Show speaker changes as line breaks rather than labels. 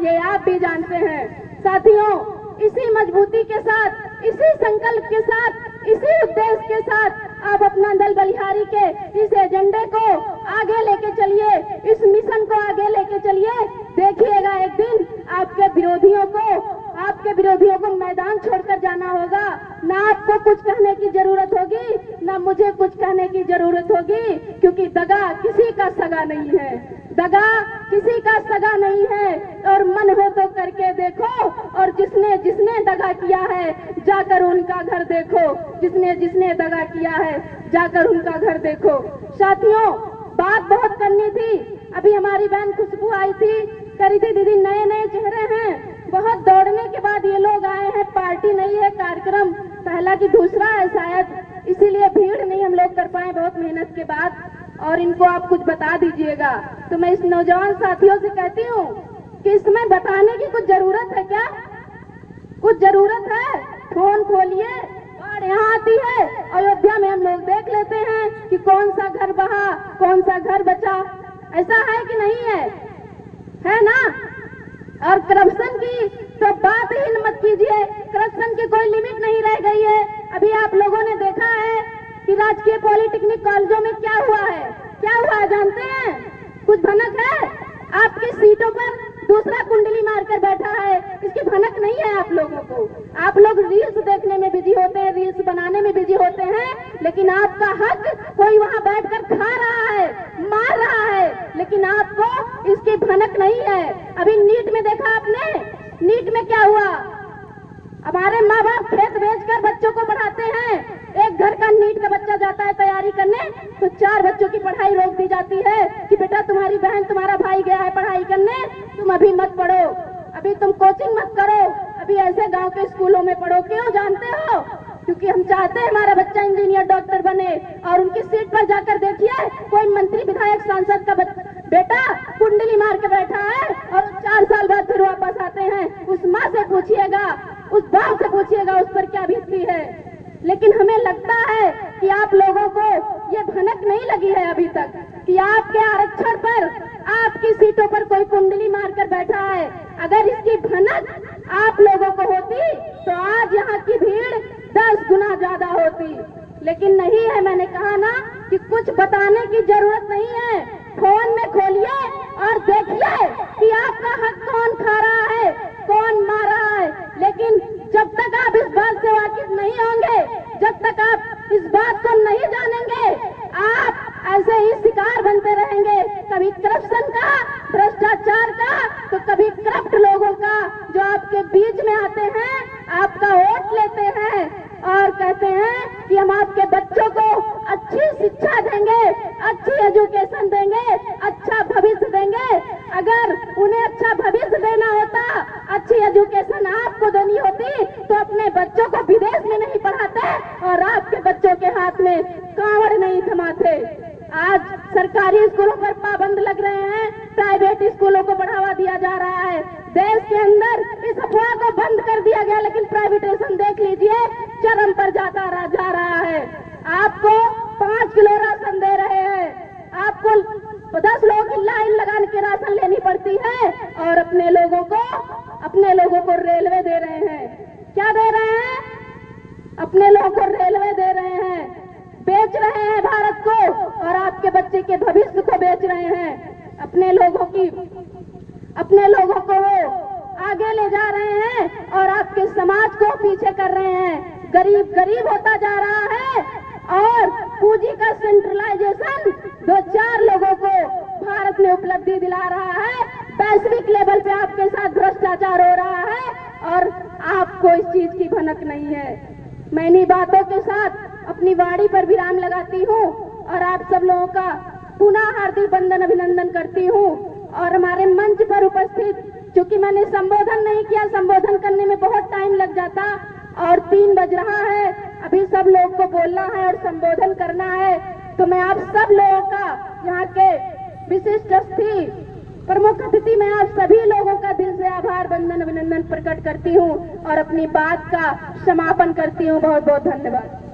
ये आप भी जानते हैं। साथियों, इसी मजबूती के साथ, इसी संकल्प के साथ, इसी उद्देश्य के साथ आप अपना दल बलिहारी के इस एजेंडे को आगे लेके चलिए, इस मिशन को आगे लेके चलिए। देखिएगा एक दिन आपके विरोधियों को मैदान छोड़कर जाना होगा। ना आपको कुछ कहने की जरूरत होगी, ना मुझे कुछ कहने की जरूरत होगी, क्योंकि दगा किसी का सगा नहीं है, दगा किसी का सगा नहीं है। और मन हो तो करके देखो, और जिसने जिसने दगा किया है जाकर उनका घर देखो, जिसने जिसने दगा किया है जाकर उनका घर देखो। साथियों, बात बहुत करनी थी। अभी हमारी बहन खुशबू आई थी, कह रही थी दीदी नए नए चेहरे हैं, बहुत दौड़ने के बाद ये लोग आए हैं, पार्टी नहीं है, कार्यक्रम पहला कि दूसरा है शायद, इसीलिए भीड़ नहीं हम लोग कर पाए बहुत मेहनत के बाद, और इनको आप कुछ बता दीजिएगा। तो मैं इस नौजवान साथियों से कहती हूँ कि इसमें बताने की कुछ जरूरत है क्या? कुछ जरूरत है? फोन खोलिए, बाढ़ यहाँ आती है, अयोध्या में हम लोग देख लेते हैं कि कौन सा घर बहा, कौन सा घर बचा। ऐसा है कि नहीं है? है ना? और करप्शन की तो बात ही मत कीजिए, करप्शन की कोई लिमिट नहीं रह गई है। अभी आप लोगों ने देखा है कि राजकीय पॉलिटेक्निक कॉलेजों में क्या हुआ है, क्या हुआ है जानते हैं? कुछ भनक है? आपकी सीटों पर दूसरा कुंडली मारकर बैठा है, इसकी भनक नहीं है आप लोगों को। आप लोग रील्स देखने में बिजी होते हैं, रील्स बनाने में बिजी होते हैं, लेकिन आपका हक कोई वहां बैठकर खा रहा है, मार रहा है, लेकिन आपको इसकी भनक नहीं है। अभी नीट में देखा आपने, नीट में क्या हुआ? हमारे माँ बाप खेत बेचकर बच्चों को पढ़ाते हैं। एक घर का नीट का बच्चा जाता है तैयारी करने तो 4 बच्चों की पढ़ाई रोक दी जाती है कि बेटा तुम्हारी बहन तुम्हारा भाई गया है पढ़ाई करने, तुम अभी मत पढ़ो, अभी तुम कोचिंग मत करो, अभी ऐसे गांव के स्कूलों में पढ़ो। क्यों जानते हो? क्योंकि हम चाहते हैं हमारा बच्चा इंजीनियर डॉक्टर बने। और उनकी सीट पर जाकर देखिए, कोई मंत्री विधायक सांसद का बेटा कुंडली मार के बैठा है और 4 साल बाद फिर वापस आते हैं। उस माँ से पूछिएगा, उस बाप से पूछिएगा उस पर क्या बीतती है। लेकिन हमें लगता है कि आप लोगों को ये भनक नहीं लगी है अभी तक कि आपके आरक्षण पर, आपकी सीटों पर कोई कुंडली मारकर बैठा है। अगर इसकी भनक आप लोगों को होती तो आज यहाँ की भीड़ 10 गुना ज्यादा होती, लेकिन नहीं है। मैंने कहा ना कि कुछ बताने की जरूरत नहीं है। फोन में खोलिए और देखिए कि आपका हक कौन खा रहा है, कौन मार रहा है। लेकिन जब तक आप इस बात से वाकिफ नहीं होंगे, जब तक आप इस बात को नहीं जानेंगे, आप ऐसे ही शिकार बनते रहेंगे, कभी करप्शन का, भ्रष्टाचार का, तो कभी करप्ट लोगों का, जो आपके बीच में आते हैं, आपका वोट लेते हैं और कहते हैं कि हम आपके बच्चों को अच्छी शिक्षा देंगे, अच्छी एजुकेशन देंगे, अच्छा भविष्य देंगे। अगर उन्हें अच्छा भविष्य देना होता, अच्छी एजुकेशन आपको देनी होती, तो अपने बच्चों को विदेश में नहीं पढ़ाते और आपके बच्चों के हाथ में कांवड़ नहीं थमाते। आज सरकारी स्कूलों पर पाबंद लग रहे हैं, प्राइवेट स्कूलों को बढ़ावा दिया जा रहा है। देश के अंदर इस अफवाह को बंद कर दिया गया, लेकिन प्राइवेटाइजेशन देख लीजिए चरम पर जा रहा है। आपको 5 किलो राशन दे रहे हैं, आपको 10 लोगों की लाइन लगा के राशन लेनी पड़ती है, और अपने लोगों को रेलवे दे रहे हैं। क्या दे रहे हैं? अपने लोगों को रेलवे दे रहे हैं, बेच रहे हैं भारत को, और आपके बच्चे के भविष्य को बेच रहे हैं। अपने लोगों को वो आगे ले जा रहे हैं और आपके समाज को पीछे कर रहे हैं। गरीब होता जा रहा है, और पूंजी का सेंट्रलाइजेशन 2-4 लोगों को भारत में उपलब्धि दिला रहा है। वैश्विक लेवल पे आपके साथ भ्रष्टाचार हो रहा है और आपको इस चीज की भनक नहीं है। मैं इन्हीं बातों के साथ अपनी वाणी पर विराम लगाती हूँ और आप सब लोगों का पुनः हार्दिक वंदन अभिनंदन करती हूँ। और हमारे मंच पर उपस्थित, चूंकि मैंने संबोधन नहीं किया, संबोधन करने में बहुत टाइम लग जाता और 3 बज रहा है, अभी सब लोग को बोलना है और संबोधन करना है, तो मैं आप सब लोगों का, यहाँ के विशिष्ट अतिथि, प्रमुख अतिथि, मैं आप सभी लोगों का दिल से आभार वंदन अभिनंदन प्रकट करती हूँ और अपनी बात का समापन करती हूँ। बहुत बहुत धन्यवाद।